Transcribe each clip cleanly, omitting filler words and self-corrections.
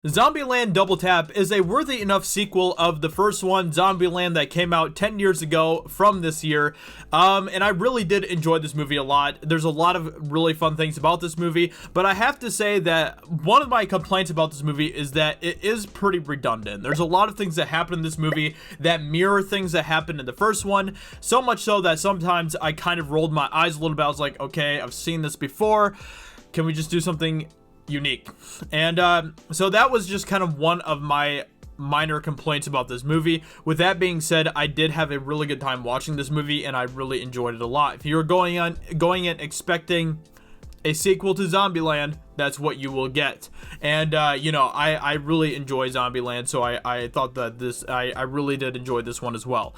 Zombieland Double Tap is a worthy enough sequel of the first one, Zombieland, that came out 10 years ago from this year. And I really did enjoy this movie a lot. There's a lot of really fun things about this movie, but I have to say that one of my complaints about this movie is that it is pretty redundant. There's a lot of things that happen in this movie that mirror things that happened in the first one, so much so that sometimes I kind of rolled my eyes a little bit. I was like, okay, I've seen this before. Can we just do something unique? And so that was just kind of one of my minor complaints about this movie. With that being said, I did have a really good time watching this movie, and I really enjoyed it a lot. If you're going in expecting a sequel to Zombieland, that's what you will get. And you know, I really enjoy Zombieland, so I thought that I really did enjoy this one as well.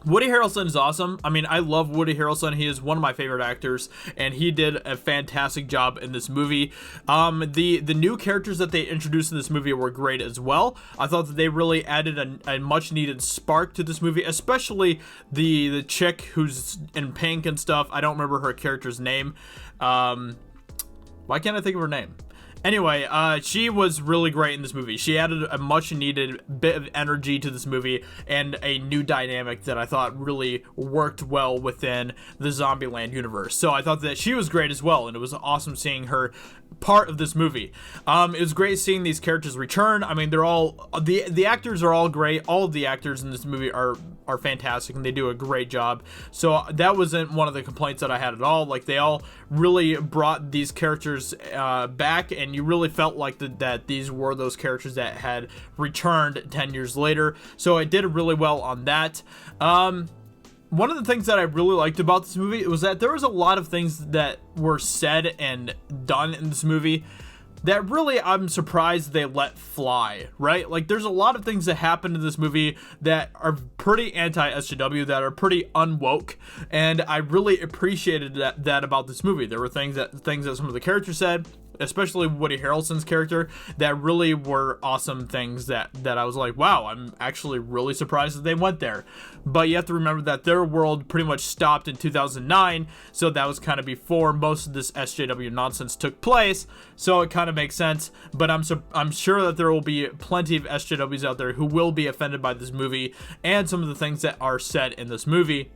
Woody Harrelson is awesome. I mean, I love Woody Harrelson. He is one of my favorite actors, and he did a fantastic job in this movie. The new characters that they introduced in this movie were great as well. I thought that they really added a much needed spark to this movie, especially the chick who's in pink and stuff. I don't remember her character's name. Why can't I think of her name? Anyway, she was really great in this movie. She added a much needed bit of energy to this movie and a new dynamic that I thought really worked well within the Zombieland universe. So I thought that she was great as well, and it was awesome seeing her part of this movie. It was great seeing these characters return. I mean, they're all the actors are all great. All of the actors in this movie are fantastic, and they do a great job. So that wasn't one of the complaints that I had at all. Like, they all really brought these characters back, and you really felt like that these were those characters that had returned 10 years later. So it did really well on that. One of the things that I really liked about this movie was that there was a lot of things that were said and done in this movie that really I'm surprised they let fly, right? Like, there's a lot of things that happen in this movie that are pretty anti-SJW, that are pretty unwoke, and I really appreciated that about this movie. There were things that some of the characters said, especially Woody Harrelson's character, that really were awesome things that I was like, wow, I'm actually really surprised that they went there. But you have to remember that their world pretty much stopped in 2009, so that was kind of before most of this SJW nonsense took place, so it kind of makes sense. But I'm sure that there will be plenty of SJWs out there who will be offended by this movie and some of the things that are said in this movie.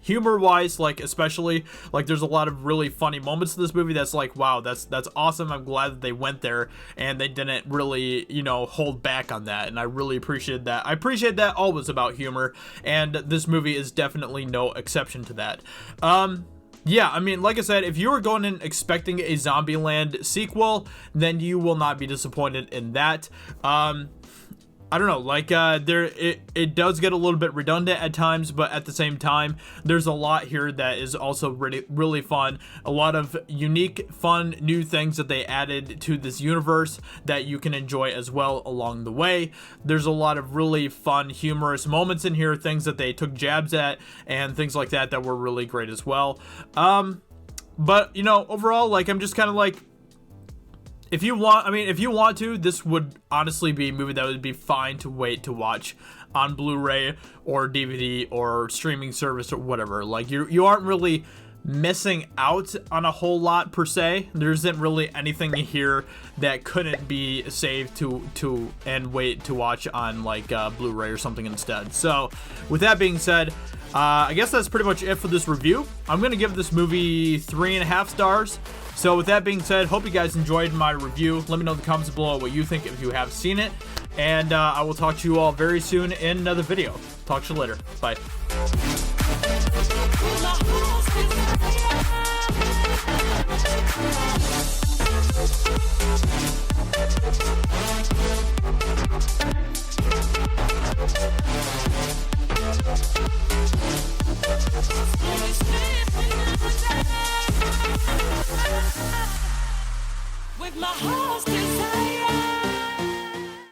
Humor wise, like, especially, like, there's a lot of really funny moments in this movie that's like, wow, that's awesome. I'm glad that they went there and they didn't really, you know, hold back on that, and I really appreciate that. I appreciate that always about humor, and this movie is definitely no exception to that. Yeah, I mean, like I said, if you were going in expecting a Zombieland sequel, then you will not be disappointed in that. I don't know, like, it does get a little bit redundant at times, but at the same time, there's a lot here that is also really, really fun. A lot of unique, fun, new things that they added to this universe that you can enjoy as well along the way. There's a lot of really fun, humorous moments in here, things that they took jabs at, and things like that were really great as well. But, you know, overall, like, I'm just kind of like, if you want to, this would honestly be a movie that would be fine to wait to watch on Blu-ray or DVD or streaming service or whatever. Like, you aren't really missing out on a whole lot per se. There isn't really anything here that couldn't be saved to and wait to watch on, like, Blu-ray or something instead. So with that being said, I guess that's pretty much it for this review. I'm gonna give this movie 3.5 stars. So with that being said, hope you guys enjoyed my review. Let me know in the comments below what you think if you have seen it, and I will talk to you all very soon in another video. Talk to you later. Bye. With my heart still